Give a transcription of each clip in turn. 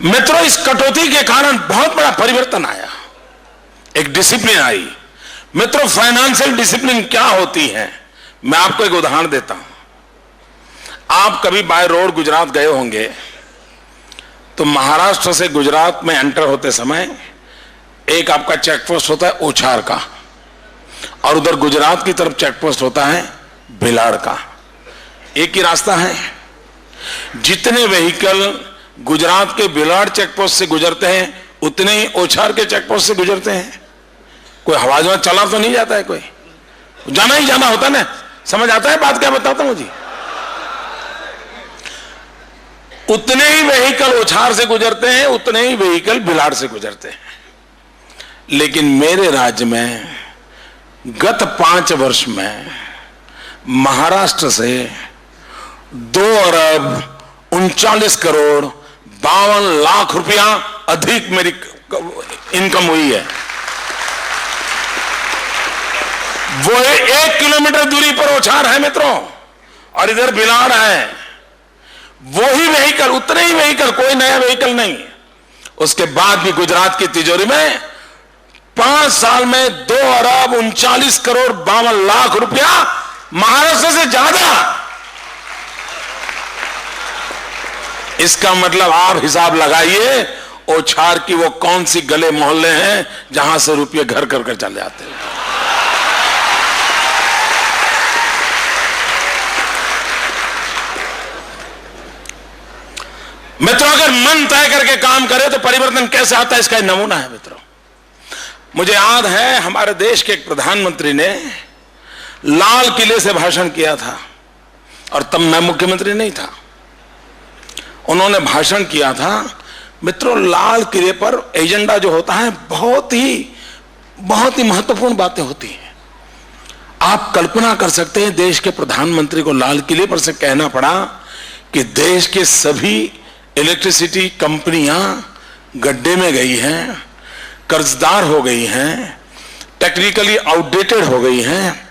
मित्रों, इस कटौती के कारण बहुत बड़ा परिवर्तन आया, एक डिसिप्लिन आई। मित्रों, फाइनेंशियल डिसिप्लिन क्या होती है, मैं आपको एक उदाहरण देता हूं। आप कभी बाय रोड गुजरात गए होंगे, तो महाराष्ट्र से गुजरात में एंटर होते समय एक आपका चेक पोस्ट होता है ओछार का, और उधर गुजरात की तरफ चेक पोस्ट होता है भिलाड़ का। एक ही रास्ता है। जितने व्हीकल गुजरात के भिलाड़ चेक पोस्ट से गुजरते हैं, उतने ही ओछार के चेक पोस्ट से गुजरते हैं। कोई हवाई जहाज चला तो नहीं जाता है, कोई जाना ही जाना होता है ना। समझ आता है बात क्या बताता हूं जी? उतने ही व्हीकल ओछार से गुजरते हैं, उतने ही व्हीकल भिलाड़ से गुजरते हैं। लेकिन मेरे राज्य में गत 5 वर्ष में महाराष्ट्र से 2,39,52,00,000 रुपया अधिक मेरी इनकम हुई है। वो 1 किलोमीटर दूरी पर ओछार है मित्रों, और इधर भिलाड़ है। वो ही व्हीकल, उतने ही व्हीकल, कोई नया व्हीकल नहीं। उसके बाद भी गुजरात की तिजोरी में 5 साल में 2,39,52,00,000 रुपया महाराष्ट्र से ज्यादा। इसका मतलब आप हिसाब लगाइए, ओछार की वो कौन सी गले मोहल्ले हैं जहां से रुपये घर कर कर चले जाते हैं। मित्रों, अगर मन तय करके काम करे तो परिवर्तन कैसे आता है, इसका एक नमूना है। मित्रों, मुझे याद है हमारे देश के एक प्रधानमंत्री ने लाल किले से भाषण किया था, और तब मैं मुख्यमंत्री नहीं था। उन्होंने भाषण किया था। मित्रों, लाल किले पर एजेंडा जो होता है बहुत ही महत्वपूर्ण बातें होती हैं। आप कल्पना कर सकते हैं, देश के प्रधानमंत्री को लाल किले पर से कहना पड़ा कि देश के सभी इलेक्ट्रिसिटी कंपनियां गड्ढे में गई हैं, कर्जदार हो गई हैं, टेक्निकली आउटडेटेड हो गई हैं।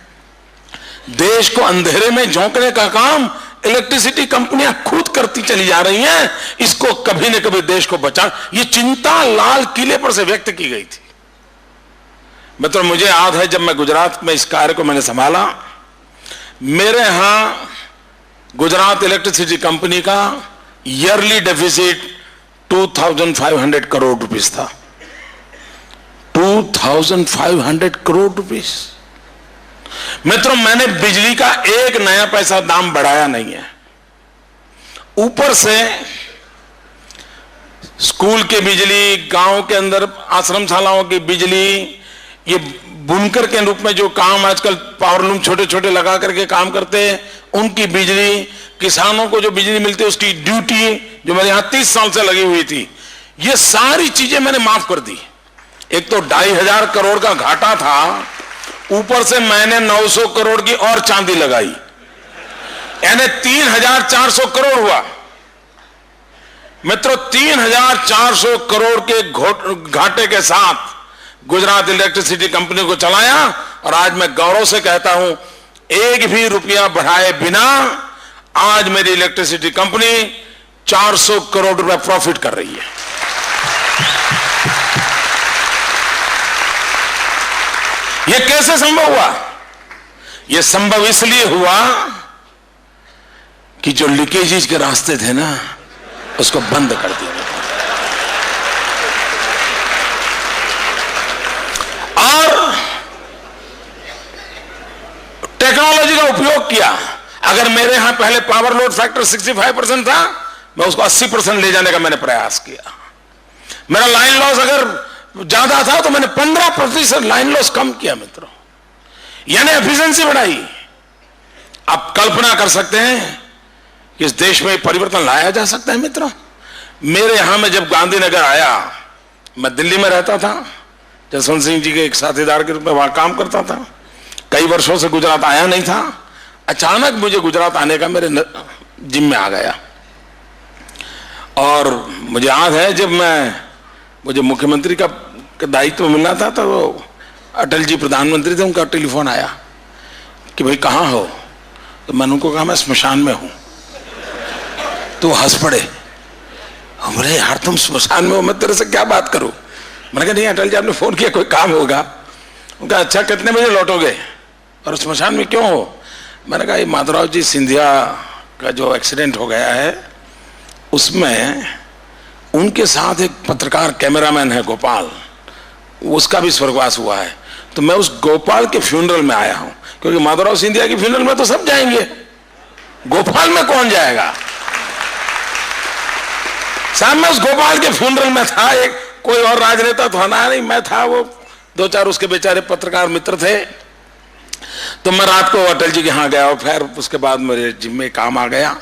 देश को अंधेरे में झोंकने का काम इलेक्ट्रिसिटी कंपनियां खुद करती चली जा रही हैं। इसको कभी न कभी देश को बचा, ये चिंता लाल किले पर से व्यक्त की गई थी। मित्रों, मुझे याद है जब मैं गुजरात में इस कार्य को मैंने संभाला, मेरे यहां गुजरात इलेक्ट्रिसिटी कंपनी का ईयरली डेफिसिट 2,500 करोड़ रुपीस था। 2,500 करोड़ रुपीस। मित्रों, मैंने बिजली का एक नया पैसा दाम बढ़ाया नहीं है। ऊपर से स्कूल की बिजली, गांव के अंदर आश्रमशालाओं की बिजली, ये बुनकर के रूप में जो काम आजकल पावरलूम छोटे छोटे लगा करके काम करते हैं, उनकी बिजली, किसानों को जो बिजली मिलती है उसकी ड्यूटी जो मेरे यहां 30 साल से लगी हुई थी, ये सारी चीजें मैंने माफ कर दी। एक तो 2,500 करोड़ का घाटा था, ऊपर से मैंने 900 करोड़ की और चांदी लगाई, यानी 3,400 करोड़ हुआ। मित्रों, 3,400 करोड़ के घाटे के साथ गुजरात इलेक्ट्रिसिटी कंपनी को चलाया, और आज मैं गौरव से कहता हूं, एक भी रुपया बढ़ाए बिना आज मेरी इलेक्ट्रिसिटी कंपनी 400 करोड़ रुपया प्रॉफिट कर रही है। यह कैसे संभव हुआ? यह संभव इसलिए हुआ कि जो लीकेजेस के रास्ते थे ना, उसको बंद कर दिया और टेक्नोलॉजी का उपयोग किया। अगर मेरे यहां पहले पावर लोड फैक्टर 65% था, मैं उसको 80% ले जाने का मैंने प्रयास किया। मेरा लाइन लॉस अगर ज्यादा था तो मैंने 15% लाइन लॉस कम किया। मित्रों, यानी एफिशिएंसी बढ़ाई। आप कल्पना कर सकते हैं कि इस देश में परिवर्तन लाया जा सकता है। मित्रों, मेरे यहां में जब गांधीनगर आया, मैं दिल्ली में रहता था, जसवंत सिंह जी के एक साथीदार के रूप में वहां काम करता था, कई वर्षों से गुजरात आया नहीं था। अचानक मुझे गुजरात आने का मेरे जिम में आ गया, और मुझे याद है जब मुझे मुख्यमंत्री का दायित्व मिलना था, तो वो अटल जी प्रधानमंत्री थे, उनका टेलीफोन आया कि भाई कहाँ हो? तो मैंने उनको कहा मैं स्मशान में हूं। तो हंस पड़े, बोले यार तुम स्मशान में हो, मैं तेरे से क्या बात करूं। मैंने कहा नहीं अटल जी आपने फोन किया, कोई काम होगा। उनका अच्छा कितने बजे लौटोगे और स्मशान में क्यों हो। मैंने कहा ये माधवराव जी सिंधिया का जो एक्सीडेंट हो गया है उसमें उनके साथ एक पत्रकार कैमरामैन है गोपाल, उसका भी स्वर्गवास हुआ है, तो मैं उस गोपाल के फ्यूनरल में आया हूं। क्योंकि माधवराव सिंधिया की फ्यूनरल में तो सब जाएंगे, गोपाल में कौन जाएगा। साहब मैं उस गोपाल के फ्यूनरल में था, एक कोई और राजनेता तो ना नहीं, मैं था, वो दो चार उसके बेचारे पत्रकार मित्र थे। तो मैं रात को अटल जी के यहाँ गया और फिर उसके बाद मेरे जिम्मे काम आ गया,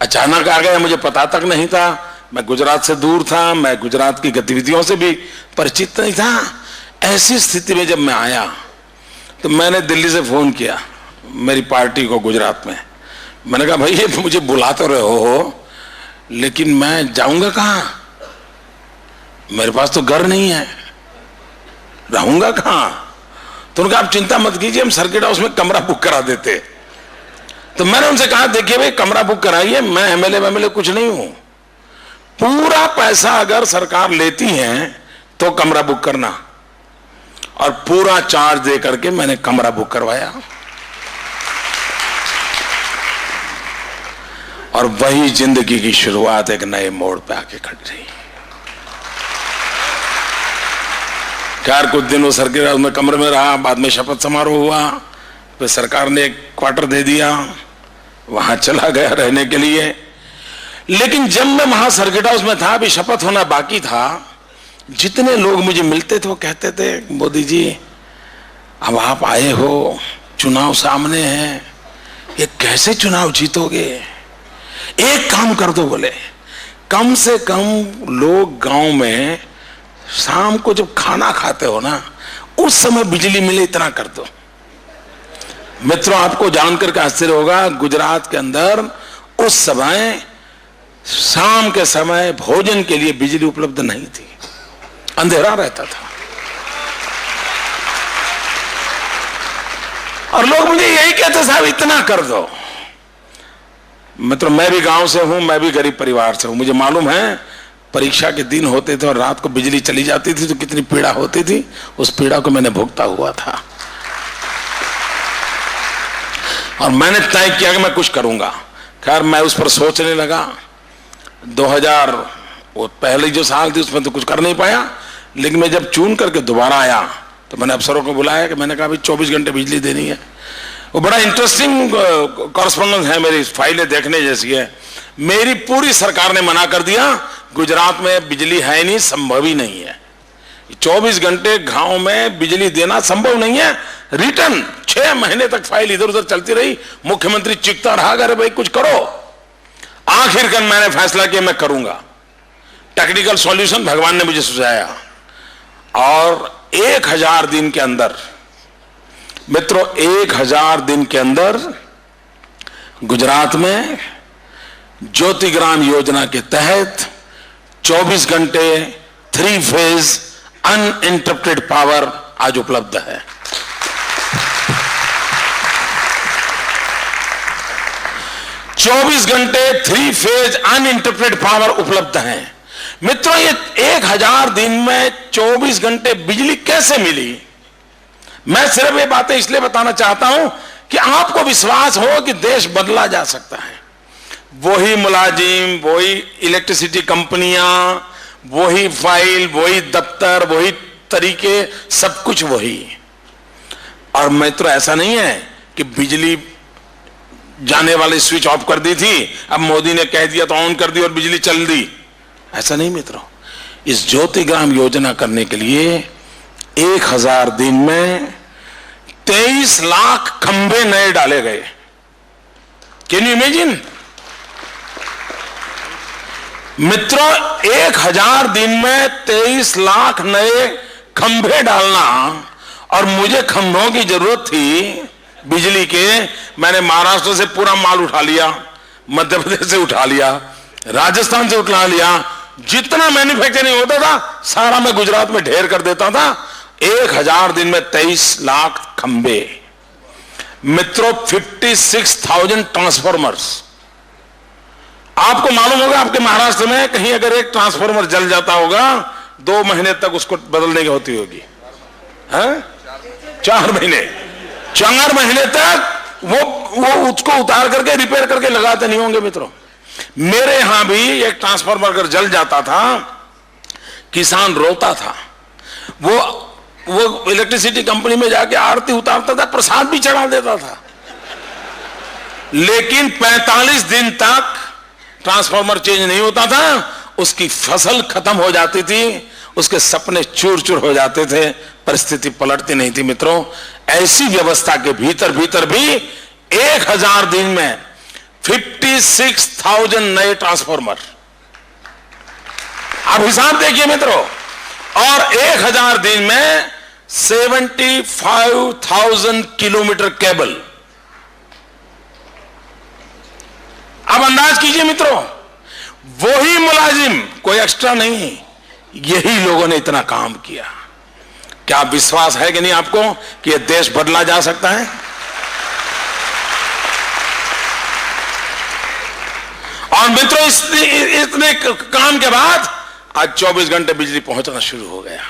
अचानक आ गया, मुझे पता तक नहीं था। मैं गुजरात से दूर था, मैं गुजरात की गतिविधियों से भी परिचित नहीं था। ऐसी स्थिति में जब मैं आया तो मैंने दिल्ली से फोन किया मेरी पार्टी को गुजरात में। मैंने कहा भाई ये मुझे बुला तो रहे हो लेकिन मैं जाऊंगा कहां, मेरे पास तो घर नहीं है, रहूंगा कहां। तो उन्होंने कहा आप चिंता मत कीजिए, हम सर्किट हाउस में कमरा बुक करा देते। तो मैंने उनसे कहा देखिए भाई कमरा बुक कराइए, मैं एमएलए कुछ नहीं हूं, पूरा पैसा अगर सरकार लेती है तो कमरा बुक करना, और पूरा चार्ज दे करके मैंने कमरा बुक करवाया। और वही जिंदगी की शुरुआत एक नए मोड़ पे आके खड़ी रही। खैर कुछ दिन वो सर्किट हाउस में कमरे में रहा, बाद में शपथ समारोह हुआ, फिर सरकार ने एक क्वार्टर दे दिया, वहां चला गया रहने के लिए। लेकिन जब मैं वहां सर्किट हाउस में था, अभी शपथ होना बाकी था, जितने लोग मुझे मिलते थे वो कहते थे मोदी जी अब आप आए हो, चुनाव सामने है, ये कैसे चुनाव जीतोगे, एक काम कर दो, बोले कम से कम लोग गांव में शाम को जब खाना खाते हो ना उस समय बिजली मिले इतना कर दो। मित्रों आपको जानकर के आश्चर्य होगा, गुजरात के अंदर उस समय शाम के समय भोजन के लिए बिजली उपलब्ध नहीं थी, अंधेरा रहता था। और लोग मुझे यही कहते साहब इतना कर दो। मित्रों मैं भी गांव से हूं, मैं भी गरीब परिवार से हूं, मुझे मालूम है परीक्षा के दिन होते थे और रात को बिजली चली जाती थी तो कितनी पीड़ा होती थी, उस पीड़ा को मैंने भुगता हुआ था। और मैंने तय किया कि मैं कुछ करूंगा। खैर मैं उस पर सोचने लगा। 2000 वो पहले जो साल थी उसमें तो कुछ कर नहीं पाया, लेकिन मैं जब चुन करके दोबारा आया तो मैंने अफसरों को बुलाया कि मैंने कहा भाई 24 घंटे बिजली देनी है। वो बड़ा इंटरेस्टिंग कॉरेस्पॉन्डेंस है, मेरी फाइलें देखने जैसी है। मेरी पूरी सरकार ने मना कर दिया, गुजरात में बिजली है नहीं, संभव ही नहीं है, 24 घंटे गांव में बिजली देना संभव नहीं है। रिटर्न 6 महीने तक फाइल इधर उधर चलती रही, मुख्यमंत्री चिखता रहा, अरे भाई कुछ करो। आखिरकार मैंने फैसला किया मैं करूंगा। टेक्निकल सॉल्यूशन भगवान ने मुझे सुझाया और 1000 दिन के अंदर, मित्रों 1000 दिन के अंदर गुजरात में ज्योतिग्राम योजना के तहत 24 घंटे 3 फेज अनइंटरप्टेड पावर आज उपलब्ध है। चौबीस घंटे 3 फेज अनइंटरप्टेड पावर उपलब्ध है। मित्रों ये 1000 दिन में 24 घंटे बिजली कैसे मिली? मैं सिर्फ ये बातें इसलिए बताना चाहता हूं कि आपको विश्वास हो कि देश बदला जा सकता है। वही मुलाजिम, वही इलेक्ट्रिसिटी कंपनियां, वही फाइल, वही दफ्तर, वही तरीके, सब कुछ वही। और मित्रों ऐसा नहीं है कि बिजली जाने वाली स्विच ऑफ कर दी थी, अब मोदी ने कह दिया तो ऑन कर दी और बिजली चल दी, ऐसा नहीं मित्रों। इस ज्योतिग्राम योजना करने के लिए 1000 दिन में 23 लाख खंभे नए डाले गए। Can you imagine? मित्रों 1000 दिन में 23 लाख नए खंभे डालना, और मुझे खंभों की जरूरत थी बिजली के। मैंने महाराष्ट्र से पूरा माल उठा लिया, मध्य प्रदेश से उठा लिया, राजस्थान से उठा लिया, जितना मैन्युफैक्चरिंग होता था सारा मैं गुजरात में ढेर कर देता था। 1000 दिन में 23 लाख खंभे। मित्रों 56,000 ट्रांसफॉर्मर्स। आप आपको मालूम होगा, आपके महाराष्ट्र में कहीं अगर एक ट्रांसफार्मर जल जाता होगा 2 महीने तक उसको बदलने की होती होगी, है? 4 महीने तक वो उसको उतार करके रिपेयर करके लगाते नहीं होंगे मित्रों। मेरे यहां भी एक ट्रांसफार्मर अगर जल जाता था, किसान रोता था। वो इलेक्ट्रिसिटी कंपनी में जाके आरती उतारता था, प्रसाद भी चढ़ा देता था, लेकिन 45 दिन तक ट्रांसफार्मर चेंज नहीं होता था, उसकी फसल खत्म हो जाती थी, उसके सपने चूर चूर हो जाते थे, परिस्थिति पलटती नहीं थी मित्रों। ऐसी व्यवस्था के भीतर भी 1000 दिन में 56,000 नए ट्रांसफार्मर, आप हिसाब देखिए मित्रों, और 1000 दिन में 75,000 किलोमीटर केबल। अब अंदाज कीजिए मित्रों, वही मुलाजिम, कोई एक्स्ट्रा नहीं, यही लोगों ने इतना काम किया। क्या विश्वास है कि नहीं आपको कि यह देश बदला जा सकता है? और मित्रों, इतने काम के बाद आज 24 घंटे बिजली पहुंचना शुरू हो गया।